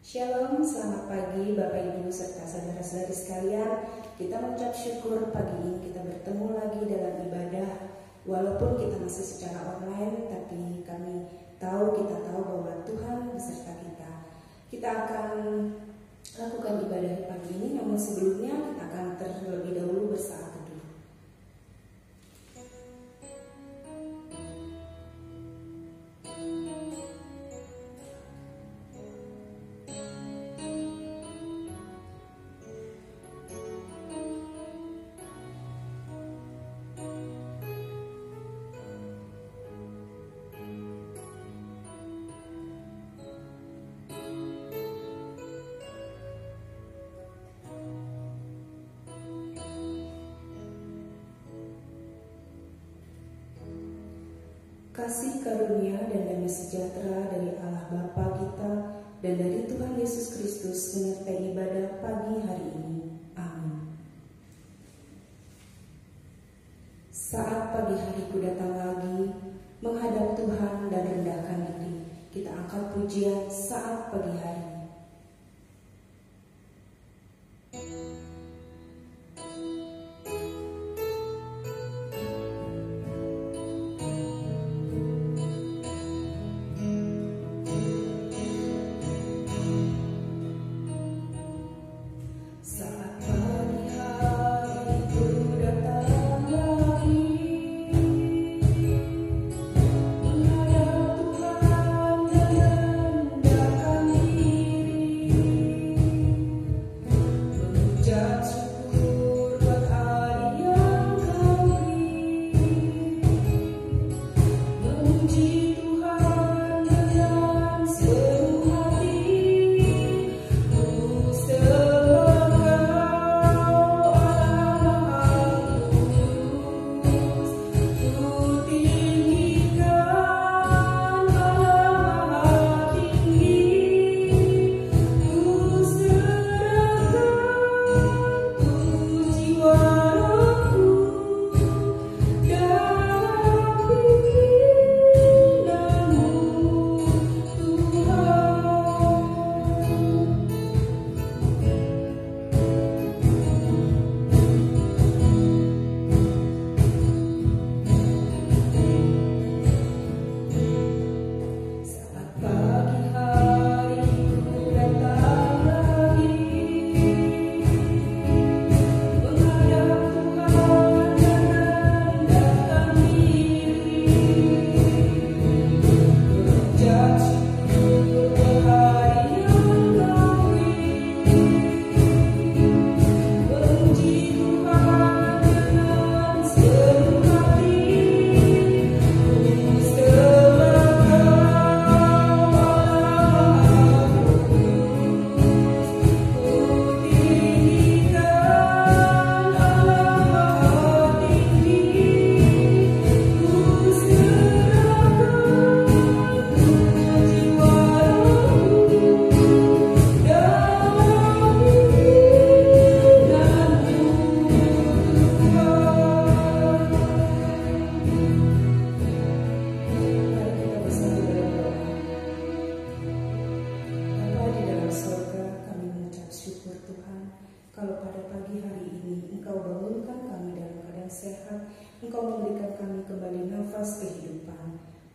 Shalom, selamat pagi Bapak Ibu serta saudara-saudari sekalian. Kita mengucap syukur pagi ini kita bertemu lagi dalam ibadah. Walaupun kita masih secara online, tapi kita tahu bahwa Tuhan beserta kita. Kita akan lakukan ibadah pagi ini, namun sebelumnya kita akan terlebih dahulu bersaat teduh. Kasih karunia dan damai sejahtera dari Allah Bapa kita dan dari Tuhan Yesus Kristus menyertai ibadah pagi hari ini. Amin. Saat pagi hariku datang lagi, menghadap Tuhan dan rendahkan diri, kita angkat pujian saat pagi hari.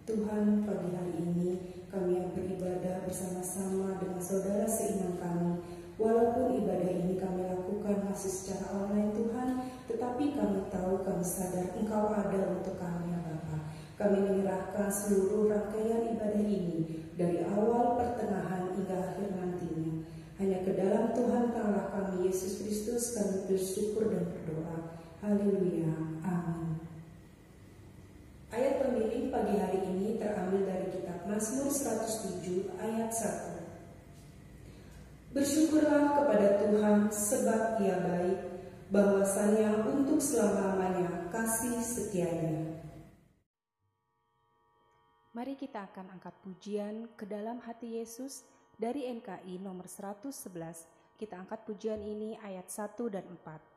Tuhan, pagi hari ini kami yang beribadah bersama-sama dengan saudara seiman kami. Walaupun ibadah ini kami lakukan masih secara online Tuhan, tetapi kami tahu, kami sadar Engkau ada untuk kami ya Bapa. Kami menyerahkan seluruh rangkaian ibadah ini dari awal, pertengahan hingga akhir nantinya. Hanya ke dalam Tuhan Allah kami Yesus Kristus kami bersyukur dan berdoa. Haleluya. Amin. Ayat pembimbing pagi hari ini terambil dari kitab Mazmur 107 ayat 1. Bersyukurlah kepada Tuhan sebab Ia baik, bahwasanya untuk selama-lamanya kasih setianya. Mari kita akan angkat pujian ke dalam hati Yesus dari NKI nomor 111. Kita angkat pujian ini ayat 1 dan 4.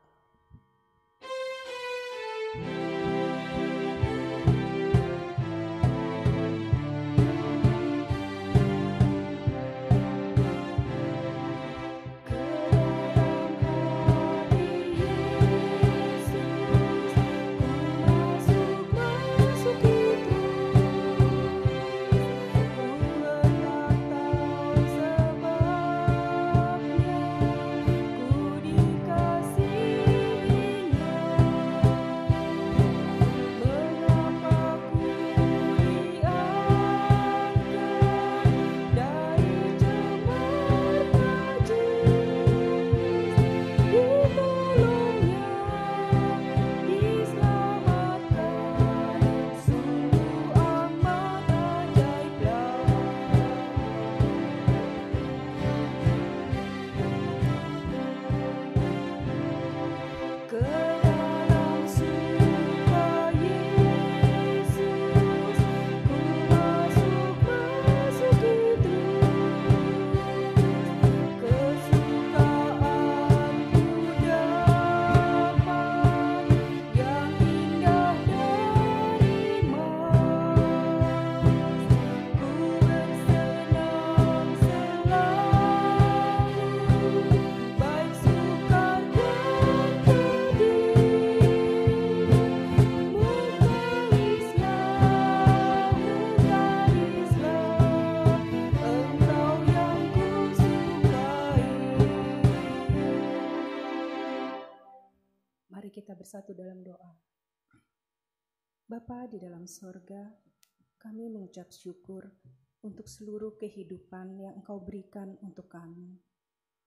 bersatu dalam doa. Bapa di dalam sorga, kami mengucap syukur untuk seluruh kehidupan yang Engkau berikan untuk kami.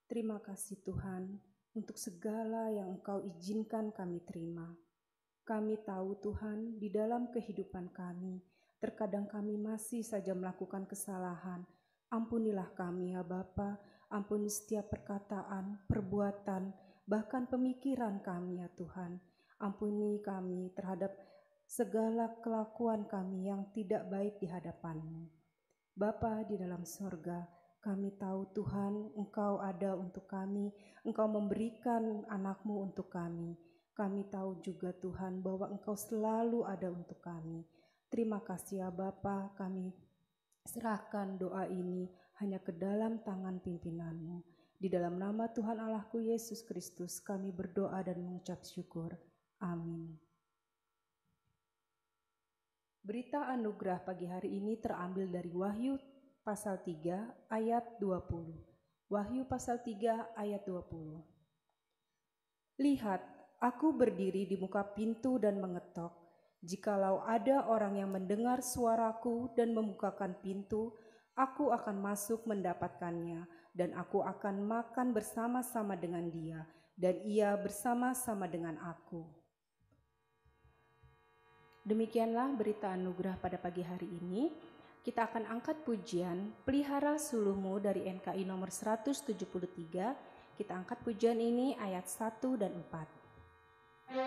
Terima kasih Tuhan untuk segala yang Engkau izinkan kami terima. Kami tahu Tuhan, di dalam kehidupan kami, terkadang kami masih saja melakukan kesalahan. Ampunilah kami ya Bapa, ampuni setiap perkataan, perbuatan, bahkan pemikiran kami ya Tuhan. Ampuni kami terhadap segala kelakuan kami yang tidak baik di hadapan-Mu. Bapa di dalam sorga, kami tahu Tuhan, Engkau ada untuk kami, Engkau memberikan anak-Mu untuk kami. Kami tahu juga Tuhan bahwa Engkau selalu ada untuk kami. Terima kasih ya Bapa, kami serahkan doa ini hanya ke dalam tangan pimpinan-Mu. Di dalam nama Tuhan Allahku Yesus Kristus kami berdoa dan mengucap syukur. Amin. Berita anugerah pagi hari ini terambil dari Wahyu pasal 3 ayat 20. Wahyu pasal 3 ayat 20. Lihat, aku berdiri di muka pintu dan mengetok. Jikalau ada orang yang mendengar suaraku dan membukakan pintu, aku akan masuk mendapatkannya, dan aku akan makan bersama-sama dengan dia, dan ia bersama-sama dengan aku. Demikianlah berita anugerah pada pagi hari ini. Kita akan angkat pujian Pelihara Suluhmu dari NKI nomor 173. Kita angkat pujian ini ayat 1 dan 4.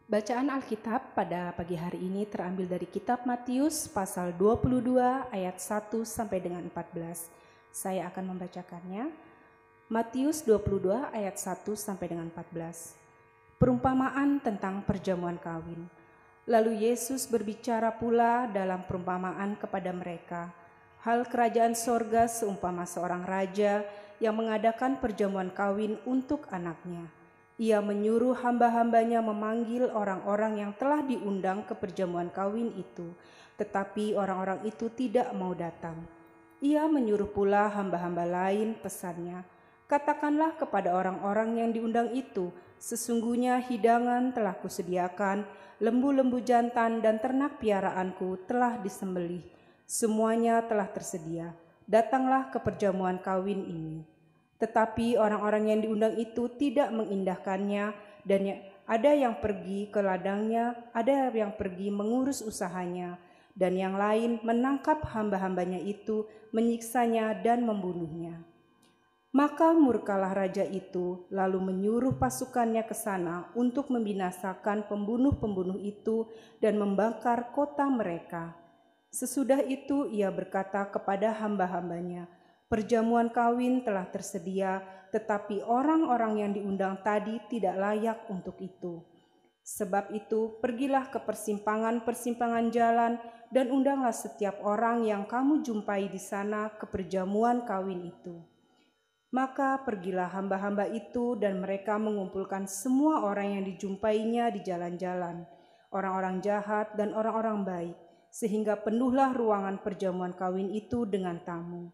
Bacaan Alkitab pada pagi hari ini terambil dari kitab Matius pasal 22 ayat 1 sampai dengan 14. Saya akan membacakannya. Matius 22 ayat 1 sampai dengan 14. Perumpamaan tentang perjamuan kawin. Lalu Yesus berbicara pula dalam perumpamaan kepada mereka. Hal kerajaan sorga seumpama seorang raja yang mengadakan perjamuan kawin untuk anaknya. Ia menyuruh hamba-hambanya memanggil orang-orang yang telah diundang ke perjamuan kawin itu, tetapi orang-orang itu tidak mau datang. Ia menyuruh pula hamba-hamba lain, pesannya, katakanlah kepada orang-orang yang diundang itu, sesungguhnya hidangan telah kusediakan, lembu-lembu jantan dan ternak piaraanku telah disembelih, semuanya telah tersedia. Datanglah ke perjamuan kawin ini. Tetapi orang-orang yang diundang itu tidak mengindahkannya, dan ada yang pergi ke ladangnya, ada yang pergi mengurus usahanya, dan yang lain menangkap hamba-hambanya itu, menyiksanya dan membunuhnya. Maka murkalah raja itu, lalu menyuruh pasukannya ke sana untuk membinasakan pembunuh-pembunuh itu dan membakar kota mereka. Sesudah itu ia berkata kepada hamba-hambanya, "Perjamuan kawin telah tersedia, tetapi orang-orang yang diundang tadi tidak layak untuk itu. Sebab itu, pergilah ke persimpangan-persimpangan jalan dan undanglah setiap orang yang kamu jumpai di sana ke perjamuan kawin itu." Maka pergilah hamba-hamba itu dan mereka mengumpulkan semua orang yang dijumpainya di jalan-jalan, orang-orang jahat dan orang-orang baik, sehingga penuhlah ruangan perjamuan kawin itu dengan tamu.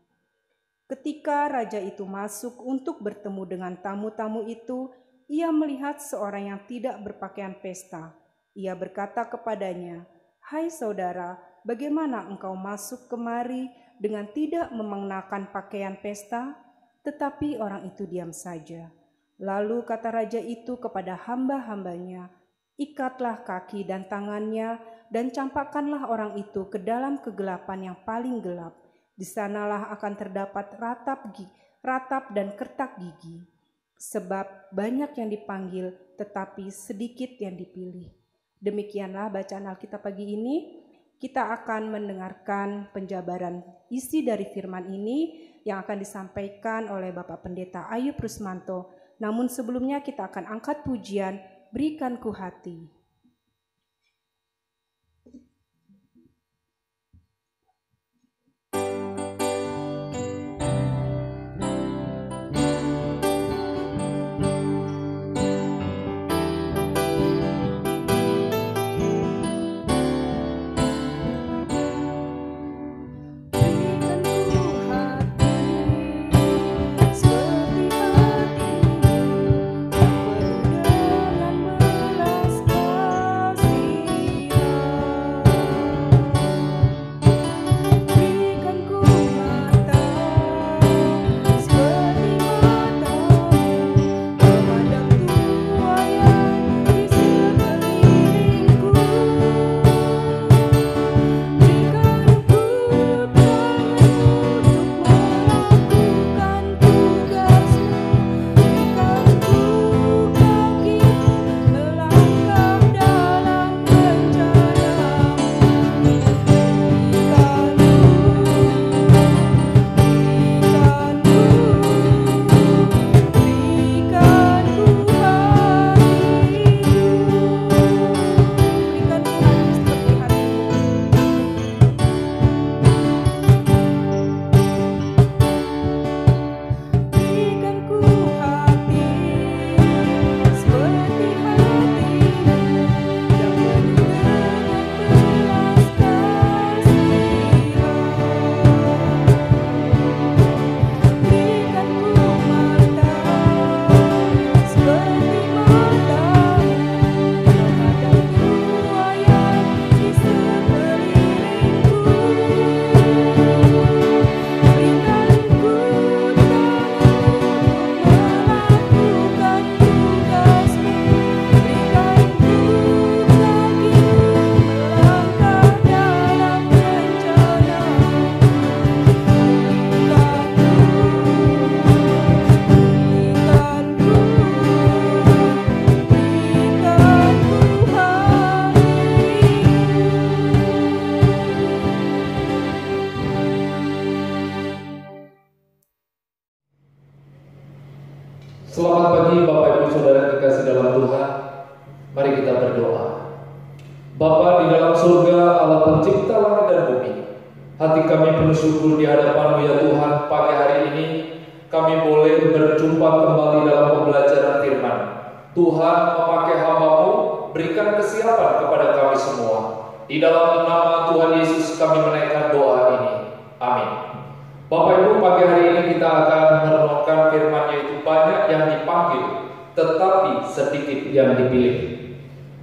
Ketika raja itu masuk untuk bertemu dengan tamu-tamu itu, ia melihat seorang yang tidak berpakaian pesta. Ia berkata kepadanya, "Hai saudara, bagaimana engkau masuk kemari dengan tidak mengenakan pakaian pesta?" Tetapi orang itu diam saja. Lalu kata raja itu kepada hamba-hambanya, "Ikatlah kaki dan tangannya dan campakkanlah orang itu ke dalam kegelapan yang paling gelap. Di sanalah akan terdapat ratap dan kertak gigi. Sebab banyak yang dipanggil tetapi sedikit yang dipilih." Demikianlah bacaan Alkitab pagi ini. Kita akan mendengarkan penjabaran isi dari firman ini yang akan disampaikan oleh Bapak Pendeta Ayub Rusmanto. Namun sebelumnya kita akan angkat pujian, "Berikan ku hati." Selamat pagi Bapak Ibu Saudara dikasih dalam Tuhan. Mari kita berdoa. Bapa di dalam surga, Allah pencipta langit dan bumi, hati kami penuh syukur di hadapan-Mu ya Tuhan. Pagi hari ini kami boleh berjumpa kembali dalam pembelajaran firman. Tuhan memakai hamba-Mu, berikan kesiapan kepada kami semua. Di dalam nama Tuhan Yesus kami menaikkan doa ini. Amin. Bapak Ibu, pagi hari ini kita akan merenungkan firman, yaitu banyak yang dipanggil, tetapi sedikit yang dipilih.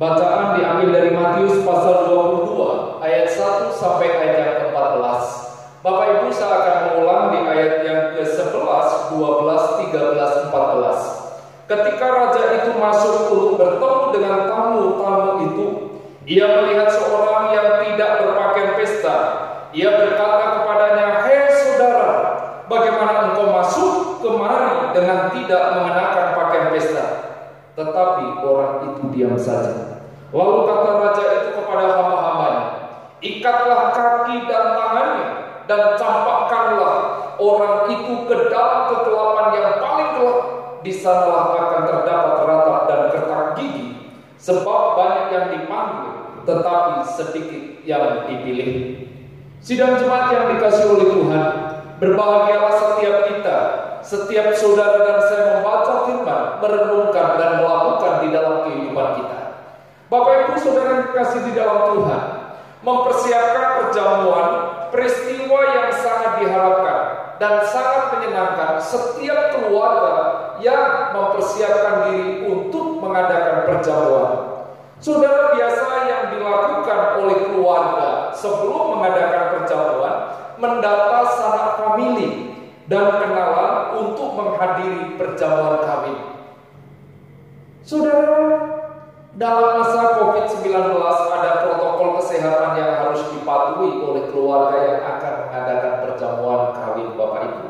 Bacaan diambil dari Matius pasal 22, ayat 1 sampai ayat yang ke-14. Bapak Ibu, saya akan mengulang di ayat yang ke-11, 12, 13, 14. Ketika raja itu masuk untuk bertemu dengan tamu-tamu itu, ia melihat seorang yang tidak berpakaian pesta. Ia berkata kepadanya, "Hei saudara, bagaimana engkau masuk kemari dengan tidak mengenakan pakaian pesta. Tetapi orang itu diam saja. Lalu kata raja itu kepada hamba-hambanya, ikatlah kaki dan tangannya, dan campakkanlah orang itu ke dalam kegelapan yang paling gelap. Di sanalah akan terdapat ratap dan kertak gigi, sebab banyak yang dipanggil, tetapi sedikit yang dipilih. Sidang jemaat yang dikasihi oleh Tuhan, berbahagialah setiap kita, setiap saudara dan saya membaca firman, merenungkan dan melakukan di dalam kehidupan kita. Bapak Ibu Saudara yang dikasihi di dalam Tuhan, mempersiapkan perjamuan, peristiwa yang sangat diharapkan dan sangat menyenangkan setiap keluarga yang mempersiapkan diri untuk mengadakan perjamuan. Saudara, biasa yang dilakukan oleh keluarga sebelum mengadakan perjamuan, mendata sanak famili dan kenalan untuk menghadiri perjamuan kawin. Saudara, dalam masa COVID-19 ada protokol kesehatan yang harus dipatuhi oleh keluarga yang akan mengadakan perjamuan kawin Bapak Ibu.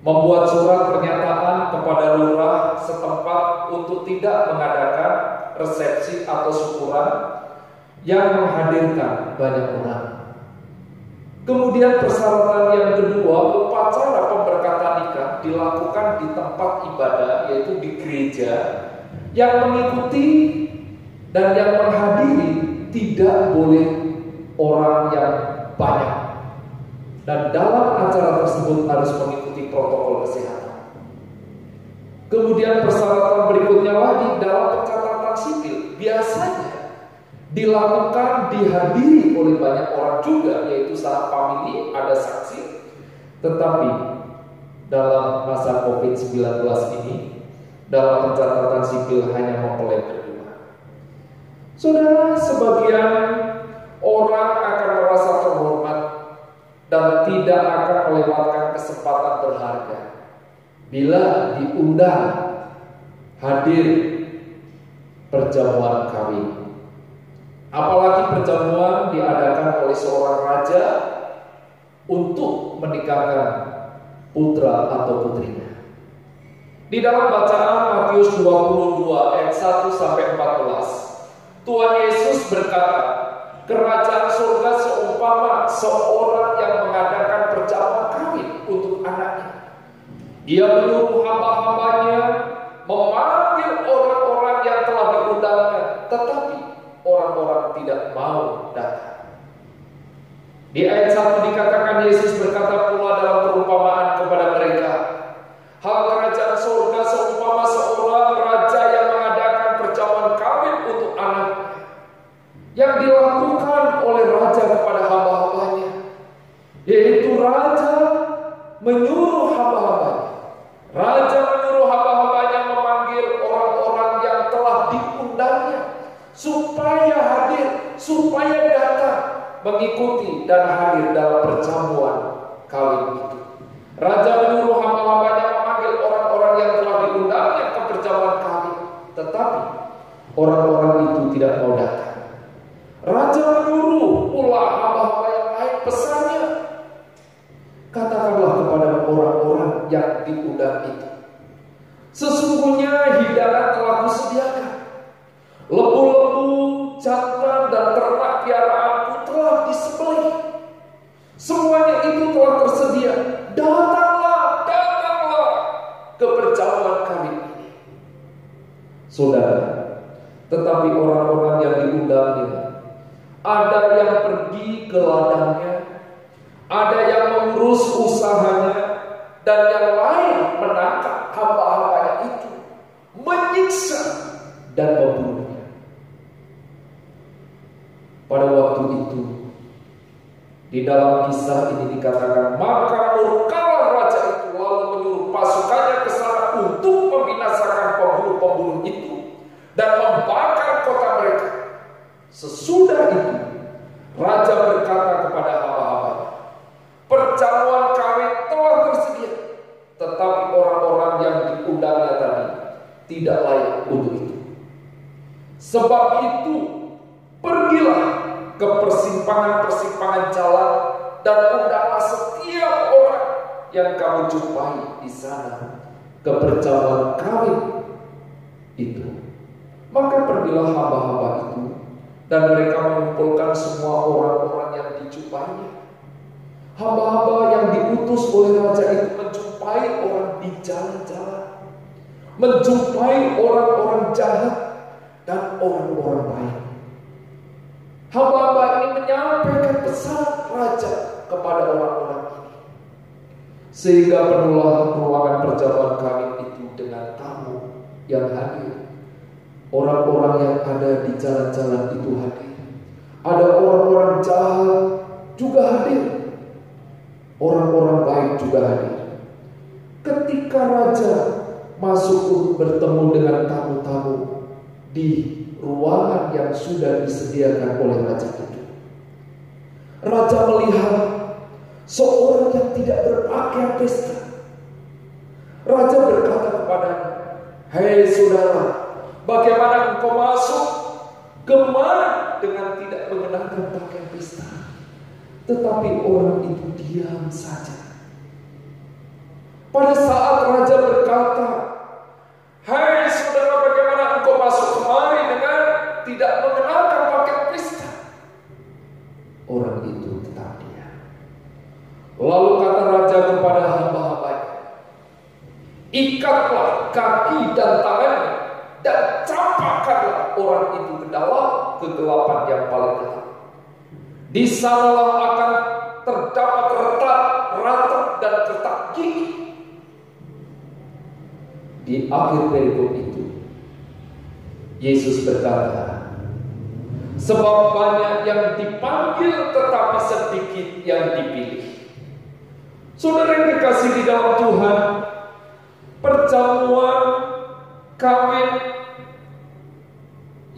Membuat surat pernyataan kepada lurah setempat untuk tidak mengadakan resepsi atau syukuran yang menghadirkan banyak orang. Kemudian persyaratan yang kedua, upacara pemberkatan nikah dilakukan di tempat ibadah, yaitu di gereja. Yang mengikuti dan yang menghadiri tidak boleh orang yang banyak. Dan dalam acara tersebut harus mengikuti protokol kesehatan. Kemudian persyaratan berikutnya lagi dalam pencatatan sipil, biasanya dilakukan dihadiri oleh banyak orang juga, yaitu sanak famili, ada saksi. Tetapi dalam masa COVID-19 ini, dalam pencatatan sipil hanya mempelai berdua. Saudara, sebagian orang akan merasa terhormat dan tidak akan melewatkan kesempatan berharga bila diundang hadir perjamuan kawin. Apalagi perjamuan diadakan oleh seorang raja untuk menikahkan putra atau putrinya. Di dalam bacaan Matius 22 ayat 1 sampai 14, Tuhan Yesus berkata, kerajaan surga seumpama seorang yang mengadakan perjamuan kawin untuk anaknya. Ia menyuruh hamba-hambanya memanggil orang-orang yang telah diundangnya, tetapi orang-orang tidak mau datang. Di ayat 1 dikatakan Yesus berkata pula dalam perumpamaan kepada mereka, hal kerajaan surga seumpama seorang raja yang mengadakan perjamuan kawin untuk anaknya. Yang dilakukan oleh raja kepada hamba-hambanya, yaitu raja menyuruh hamba-hambanya. Raja menyuruh hamba-hambanya memanggil orang-orang yang telah diundangnya supaya hadir, supaya datang mengikuti dan hadir dalam perjamuan kawin itu. Raja menyuruh hamba-hambanya memanggil orang-orang yang telah diundangnya ke perjamuan kawin, tetapi orang-orang itu tidak mau datang. Raja menyuruh pula hamba-hamba yang lain, pesannya, katakanlah kepada orang-orang yang diundang itu, sesungguhnya hidangan telah kusediakan. Lembu-lembu, jantan dan ternak piaraanku telah disembelih. Semuanya itu telah tersedia. Datanglah, datanglah ke perjamuan kawin ini. Saudara, tetapi orang-orang yang diundangnya, ada yang pergi ke ladangnya, ada yang mengurus usahanya, dan yang lain menangkap hamba-hambanya itu, menyiksa dan membunuhnya. Pada waktu itu, di dalam kisah ini dikatakan, maka murkalah raja itu lalu menyuruh pasukannya ke sana untuk membinasakan pembunuh-pembunuh itu dan membakar kota mereka. Sesudah itu, raja berkata kepada hamba-hambanya, perjamuan kawin telah tersedia, tetapi orang-orang yang diundangnya tadi tidak layak untuk itu. Sebab itu, pergilah ke persimpangan-persimpangan jalan dan undanglah setiap orang yang kamu jumpai di sana. ke perjamuan kawin itu. Maka pergilah hamba-hamba itu, dan mereka mengumpulkan semua orang-orang yang dijumpainya. Hamba-hamba yang diutus oleh raja itu menjumpai orang di jalan-jalan, menjumpai orang-orang jahat dan orang-orang baik. Hamba-hamba ini menyampaikan pesan raja kepada orang-orang ini, sehingga penuhlah ruangan perjamuan kawin itu dengan tamu yang hadir. Orang-orang yang ada di jalan-jalan itu hadir. Ada orang-orang jahat juga hadir. Orang-orang baik juga hadir. Ketika raja masuk untuk bertemu dengan tamu-tamu di ruangan yang sudah disediakan oleh raja itu, raja melihat seorang yang tidak berpakaian pesta. Raja berkata kepadanya, "Hei saudara, bagaimana engkau masuk kemari dengan tidak mengenakan pakaian pesta?" Tetapi orang itu diam saja. Pada saat raja berkata, "Hai saudara, bagaimana engkau masuk kemari dengan tidak mengenakan pakaian pesta?" Orang itu tetap diam. Lalu kata raja kepada hamba-hambanya, "Ikatlah kaki dan tangannya dan campakkanlah orang itu ke dalam kegelapan yang paling gelap. Di sanalah akan terdapat retak, ratap dan retak gigi." Di akhir perikop itu, Yesus berkata, "Sebab banyak yang dipanggil tetapi sedikit yang dipilih." Saudara yang dikasihi di dalam Tuhan, perjamuan kawin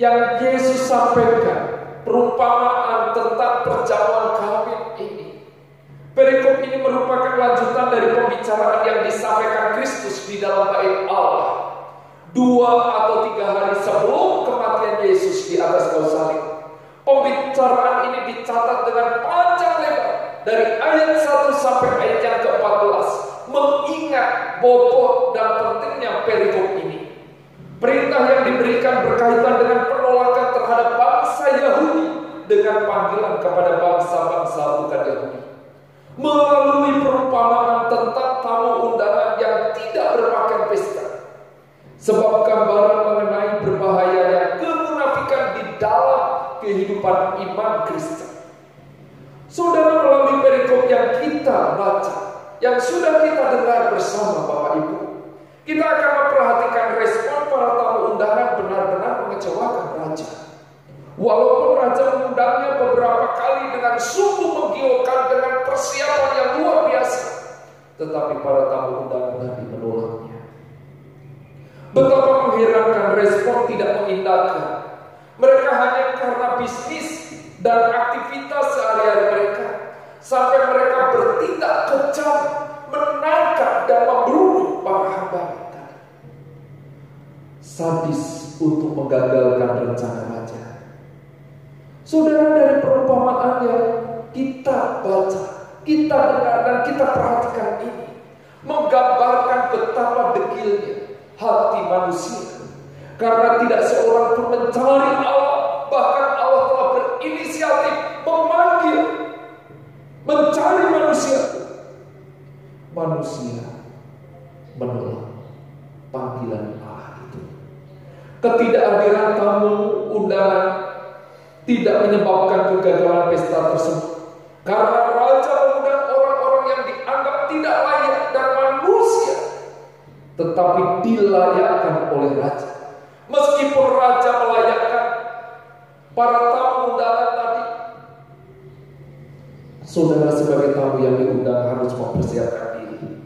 yang Yesus sampaikan, perumpamaan tentang perjamuan kawin ini, perikop ini merupakan lanjutan dari pembicaraan yang disampaikan Kristus di dalam bait Allah 2 atau 3 hari sebelum kematian Yesus di atas kayu salib. Pembicaraan ini dicatat dengan panjang lebar dari ayat 1 sampai ayat yang ke-14, mengingat bobot dan pentingnya perikop ini. Perintah yang diberikan berkaitan dengan penolakan terhadap bangsa Yahudi dengan panggilan kepada bangsa-bangsa bukan Yahudi, melalui perumpamaan tentang tamu undangan yang tidak berpakaian pesta, sebab gambaran mengenai berbahayanya kemunafikan di dalam kehidupan iman Kristen. Saudara, melalui perikop yang kita baca, yang sudah kita dengar bersama Bapak Ibu, kita akan memperhatikan respon para tamu undangan benar-benar mengecewakan raja. Walaupun raja mengundangnya beberapa kali dengan sungguh menggiurkan dengan persiapan yang luar biasa, tetapi para tamu undangan tadi menolaknya. Betapa mengherankan respon tidak mengindahkan. Mereka hanya karena bisnis dan aktivitas sehari-hari mereka, sampai mereka bertindak kejam, menangkap dan membunuh para hamba kita. Sadis untuk menggagalkan rencana raja. Saudara, dari perumpamaan yang kita baca, kita dengar dan kita perhatikan ini, menggambarkan betapa dekilnya hati manusia. Karena tidak seorang pun mencari Allah, bahkan Allah telah berinisiatif memanggil, mencari manusia. Manusia menolak panggilan Allah itu. Ketidakhadiran tamu undangan tidak menyebabkan kegagalan pesta tersebut, karena raja mengundang orang-orang yang dianggap tidak layak dan manusia tetapi dilayakkan oleh raja. Meskipun raja melayakkan para tamu undangan tadi, saudara sebagai tamu yang diundang harus mempersiapkan diri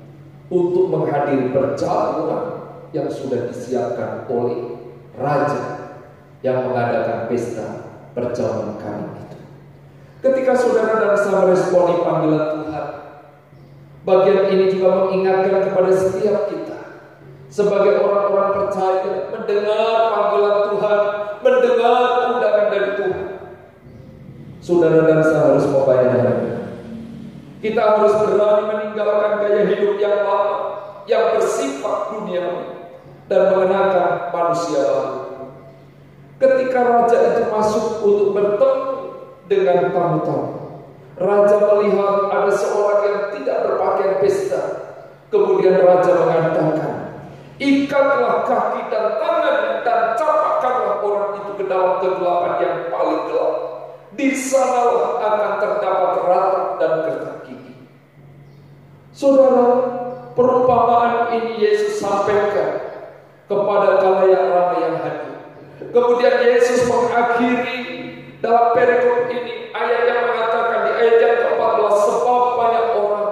untuk menghadiri perjamuan yang sudah disiapkan oleh raja yang mengadakan pesta perjamuan kawin itu. Ketika saudara dan saya meresponi panggilan Tuhan, bagian ini juga mengingatkan kepada setiap kita sebagai orang-orang percaya, mendengar panggilan Tuhan, mendengar undangan dari Tuhan. Saudara dan saya harus membayangkan, kita harus berani meninggalkan gaya hidup yang lama, yang bersifat dunia dan mengenakan manusia baru. Ketika raja itu masuk untuk bertemu dengan tamu-tamu, raja melihat ada seorang yang tidak berpakaian pesta. Kemudian raja mengatakan, ikatlah kaki dan tangan dan capakkanlah orang itu ke dalam kegelapan yang paling gelap. Di sanalah akan terdapat ratap dan gertak gigi. Saudara, perumpamaan ini Yesus sampaikan kepada khalayak ramai yang hadir. Kemudian Yesus mengakhiri dalam perikop ini ayat yang mengatakan di ayat yang ke-14, sebab banyak orang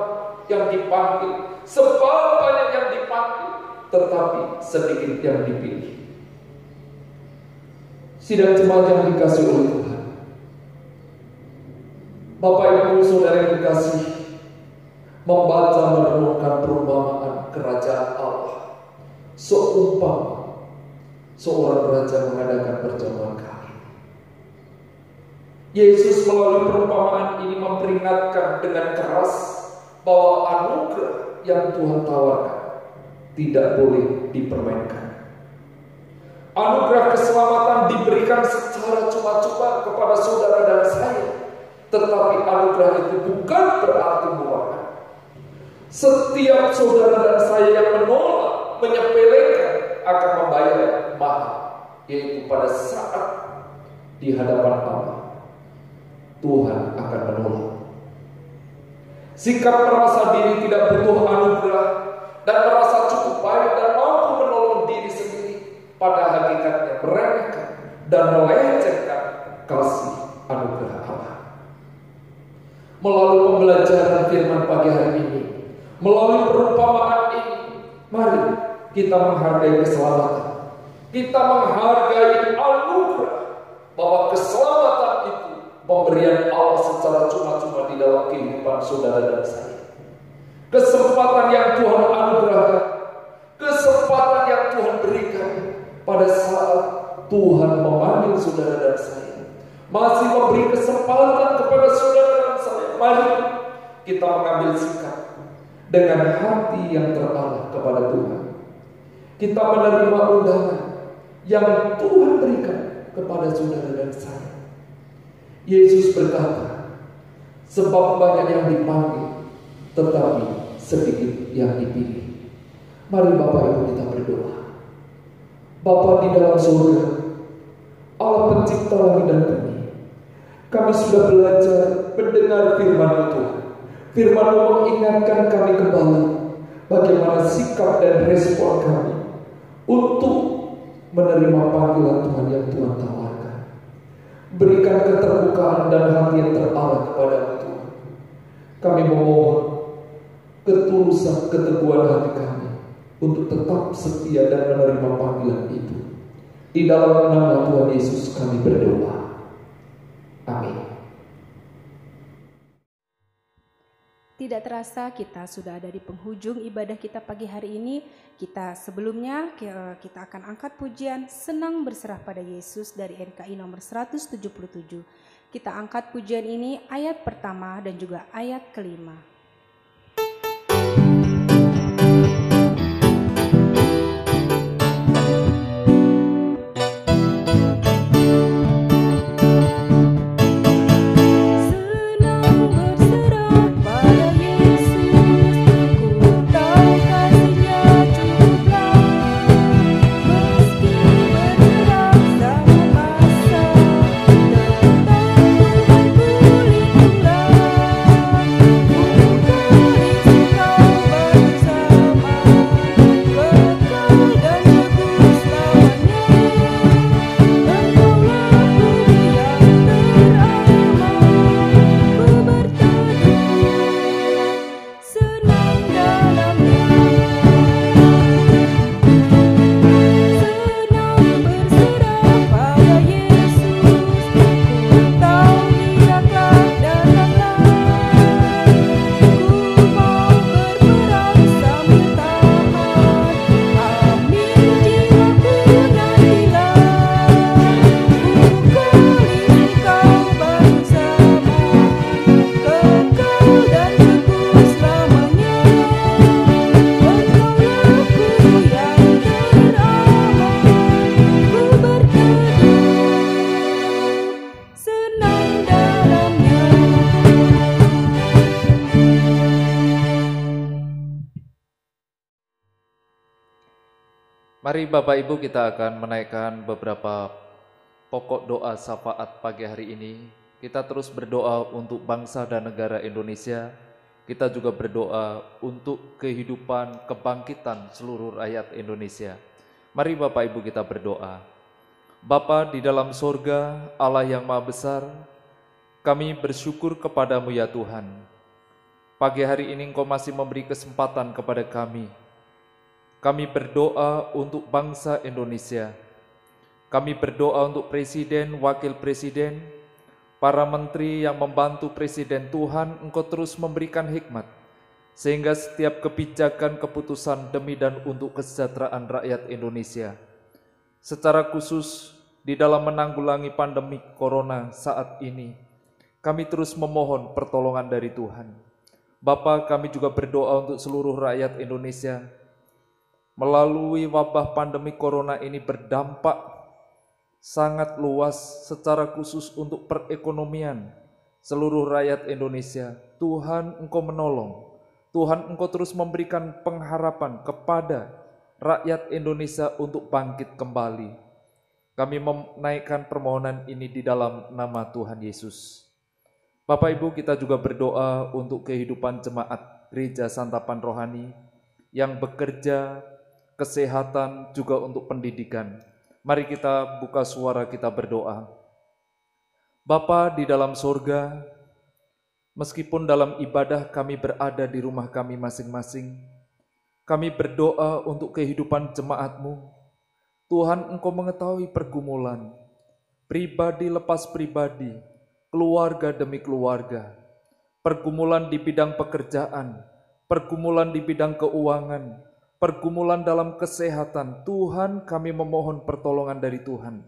yang dipanggil, sebab banyak yang dipanggil, tetapi sedikit yang dipilih. Sidang jemaat yang dikasihi oleh Tuhan, Bapak Ibu Saudara yang dikasihi, membaca merenungkan perumpamaan kerajaan Allah seumpama seorang raja mengadakan perjamuan kawin. Yesus melalui perumpamaan ini memperingatkan dengan keras bahwa anugerah yang Tuhan tawarkan tidak boleh dipermainkan. Anugerah keselamatan diberikan secara cuma-cuma kepada saudara dan saya, tetapi anugerah itu bukan berarti murah. Setiap saudara dan saya yang menolak, menyepelekan, akan membayar mahal, yaitu pada saat di hadapan Allah Tuhan akan menolak. Sikap merasa diri tidak butuh anugerah dan merasa cukup baik dan mampu menolong diri sendiri, pada hakikatnya meremehkan dan melecehkan kasih anugerah Allah. Melalui pembelajaran firman pagi hari ini, melalui perumpamaan ini, mari kita menghargai keselamatan. Kita menghargai anugerah, bahwa keselamatan itu pemberian Allah secara cuma-cuma di dalam kehidupan saudara dan saya. Kesempatan yang Tuhan anugerahkan, kesempatan yang Tuhan berikan pada saat Tuhan memanggil saudara dan saya, masih memberi kesempatan kepada saudara dan saya. Mari kita mengambil sikap dengan hati yang terarah kepada Tuhan. Kita menerima undangan yang Tuhan berikan kepada saudara dan saya. Yesus berkata, sebab banyak yang dipanggil, tetapi sedikit yang dipilih. Mari Bapak Ibu kita berdoa. Bapa di dalam surga, Allah pencipta langit dan bumi, kami sudah belajar mendengar firman-Mu Tuhan. Firman-Mu mengingatkan kami kembali bagaimana sikap dan respon kami untuk menerima panggilan Tuhan yang Tuhan tawarkan. Berikan keterbukaan dan hati yang terarah kepada-Mu Tuhan. Kami memohon ketulusan, keteguhan hati kami untuk tetap setia dan menerima panggilan itu. Di dalam nama Tuhan Yesus kami berdoa. Amin. Tidak terasa kita sudah ada di penghujung ibadah kita pagi hari ini. Sebelumnya kita akan angkat pujian Senang Berserah pada Yesus dari NKI nomor 177. Kita angkat pujian ini ayat pertama dan juga ayat kelima. Oh Mari Bapak Ibu kita akan menaikkan beberapa pokok doa syafaat pagi hari ini. Kita terus berdoa untuk bangsa dan negara Indonesia. Kita juga berdoa untuk kehidupan kebangkitan seluruh rakyat Indonesia. Mari Bapak Ibu kita berdoa. Bapa di dalam sorga, Allah yang Maha Besar, kami bersyukur kepadamu ya Tuhan. Pagi hari ini Engkau masih memberi kesempatan kepada kami. Kami berdoa untuk bangsa Indonesia. Kami berdoa untuk presiden, wakil presiden, para menteri yang membantu presiden. Tuhan, Engkau terus memberikan hikmat, sehingga setiap kebijakan keputusan demi dan untuk kesejahteraan rakyat Indonesia. Secara khusus di dalam menanggulangi pandemi corona saat ini, kami terus memohon pertolongan dari Tuhan. Bapa, kami juga berdoa untuk seluruh rakyat Indonesia. Melalui wabah pandemi corona ini berdampak sangat luas secara khusus untuk perekonomian seluruh rakyat Indonesia. Tuhan, Engkau menolong. Tuhan, Engkau terus memberikan pengharapan kepada rakyat Indonesia untuk bangkit kembali. Kami menaikkan permohonan ini di dalam nama Tuhan Yesus. Bapak Ibu, kita juga berdoa untuk kehidupan jemaat Gereja Santapan Rohani yang bekerja, kesehatan, juga untuk pendidikan. Mari kita buka suara kita berdoa. Bapa di dalam sorga, meskipun dalam ibadah kami berada di rumah kami masing-masing, kami berdoa untuk kehidupan jemaat-Mu. Tuhan, Engkau mengetahui pergumulan, pribadi lepas pribadi, keluarga demi keluarga, pergumulan di bidang pekerjaan, pergumulan di bidang keuangan, pergumulan dalam kesehatan. Tuhan, kami memohon pertolongan dari Tuhan.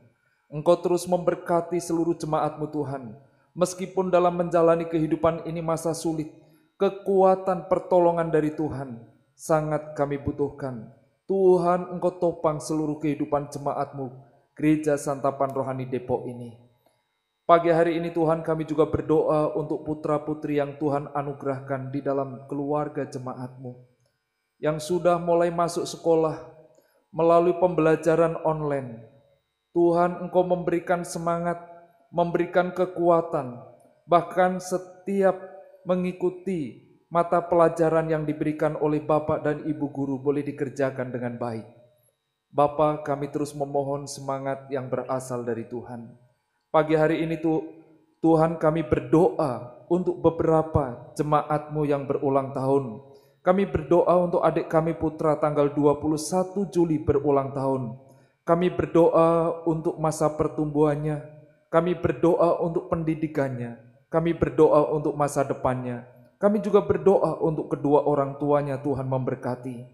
Engkau terus memberkati seluruh jemaat-Mu Tuhan. Meskipun dalam menjalani kehidupan ini masa sulit, kekuatan pertolongan dari Tuhan sangat kami butuhkan. Tuhan, Engkau topang seluruh kehidupan jemaat-Mu, Gereja Santapan Rohani Depok ini. Pagi hari ini Tuhan, kami juga berdoa untuk putra-putri yang Tuhan anugerahkan di dalam keluarga jemaat-Mu, yang sudah mulai masuk sekolah melalui pembelajaran online. Tuhan, Engkau memberikan semangat, memberikan kekuatan, bahkan setiap mengikuti mata pelajaran yang diberikan oleh Bapak dan Ibu Guru boleh dikerjakan dengan baik. Bapa, kami terus memohon semangat yang berasal dari Tuhan. Pagi hari ini Tuhan, kami berdoa untuk beberapa jemaat-Mu yang berulang tahun. Kami berdoa untuk adik kami Putra tanggal 21 Juli berulang tahun. Kami berdoa untuk masa pertumbuhannya. Kami berdoa untuk pendidikannya. Kami berdoa untuk masa depannya. Kami juga berdoa untuk kedua orang tuanya, Tuhan memberkati.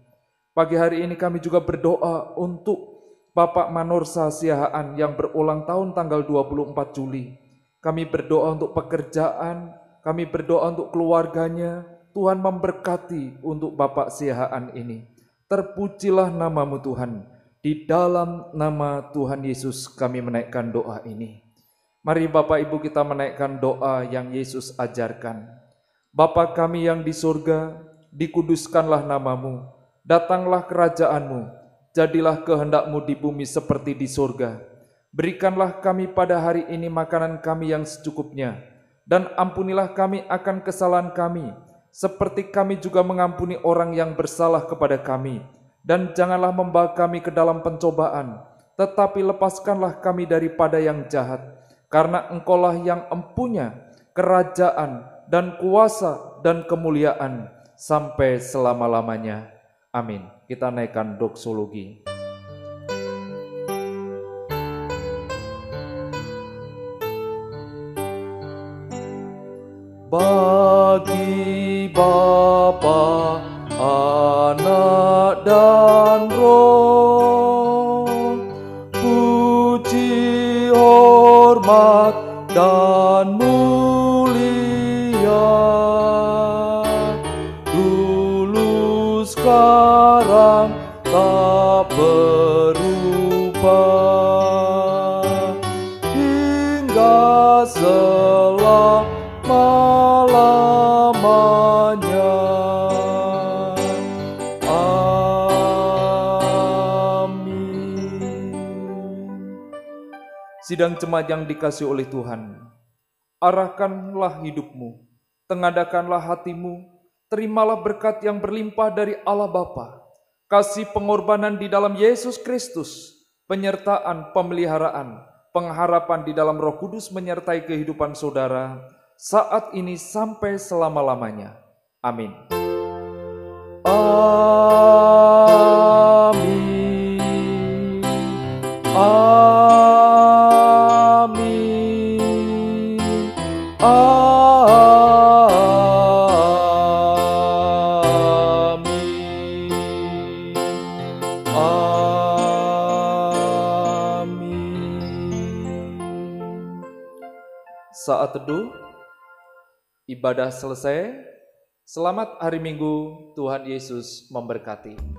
Pagi hari ini kami juga berdoa untuk Bapak Manorsa Siahaan yang berulang tahun tanggal 24 Juli. Kami berdoa untuk pekerjaan, kami berdoa untuk keluarganya. Tuhan memberkati untuk Bapak Siahaan ini. Terpujilah nama-Mu Tuhan. Di dalam nama Tuhan Yesus kami menaikkan doa ini. Mari Bapak Ibu kita menaikkan doa yang Yesus ajarkan. Bapa kami yang di surga, dikuduskanlah nama-Mu. Datanglah kerajaan-Mu. Jadilah kehendak-Mu di bumi seperti di surga. Berikanlah kami pada hari ini makanan kami yang secukupnya. Dan ampunilah kami akan kesalahan kami, seperti kami juga mengampuni orang yang bersalah kepada kami. Dan janganlah membawa kami ke dalam pencobaan, tetapi lepaskanlah kami daripada yang jahat. Karena Engkaulah yang empunya kerajaan dan kuasa dan kemuliaan sampai selama-lamanya. Amin. Kita naikkan doksologi. Bagi Bapa, Anak dan Roh, puji, hormat, dan mulia, dulu sekarang tak berubah, hingga selama-lamanya. Amin. Sidang jemaat yang dikasihi oleh Tuhan, arahkanlah hidupmu, tengadakanlah hatimu, terimalah berkat yang berlimpah dari Allah Bapa, kasih pengorbanan di dalam Yesus Kristus, penyertaan, pemeliharaan, pengharapan di dalam Roh Kudus menyertai kehidupan saudara saat ini sampai selama-lamanya. Amin. Amin. Amin. Amin. Amin. Saat teduh, ibadah selesai. Selamat hari Minggu, Tuhan Yesus memberkati.